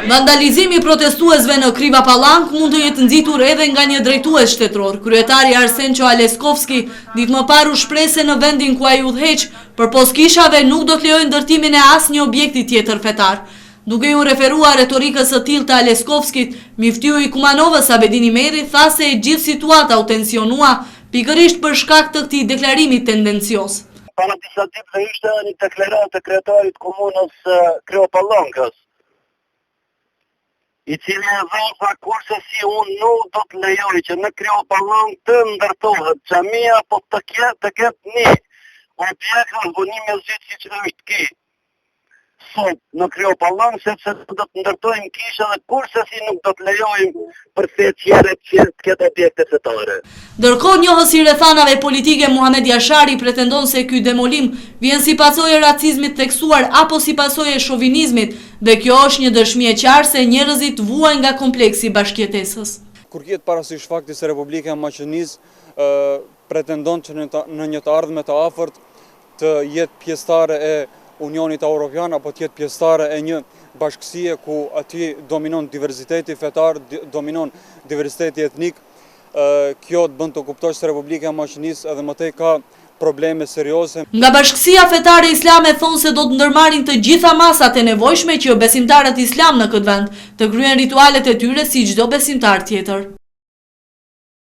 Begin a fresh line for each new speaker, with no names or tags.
Vandalizimi protestuesve në Kriva Pallank mund të jetë nxitur edhe nga një drejtues shtetëror. Kryetari Arsenqo Aleskovski ditë më parë u shpreh se në vendin ku ai udhëheq, përpos kishave nuk do të lejojnë ndërtimin e asnjë objekti tjetër fetar. Duke u referuar retorikës së tillë të Aleskovskit, Miftiu i Kumanovës Abedin Imeri tha se gjithë situata u tensionua pikërisht për shkak të këtij deklarimi tendencios.
Para disa ditëve ishte një deklaratë të kryetarit të komunës Kriva Pallankës, i cili e dha kurse si unë nuk do të lejoj që në Kriva Pallankë të ndërtohet xhamia, po të ketë një objekt argënimi zyt siç është ky. Sot në Kriva Pallankë, sepse do të ndërtojmë kisha dhe kurse si nuk do të lejojmë për tjetër që të ketë objekte fetare.
Ndërkohë njohësi i rrethanave politike Muhamet Jashari pretendon se ky demolim vjen si pasojë e racizmit theksuar apo si pasojë e shovinizmit, dhe kjo është një dëshmi e qartë se njerëzit vuajnë nga kompleksi bashkëjetesës.
Kur kjet parasysh fakti se Republika e Maqedonisë pretendon që në një të ardhme të afërt të jetë pjesëtare e Unionit Evropian apo të jetë pjesëtare e një bashkësie ku aty dominon diversiteti fetar, dominon diversiteti etnik, kjo të bën të kuptosh se Republika e Maqedonisë edhe më tej ka probleme serioze.
Nga Bashkësia Fetare Islame thonë se do të ndërmarrin të gjitha masat e nevojshme që besimtarët islam në këtë vend të kryen ritualet e tyre si çdo besimtar tjetër.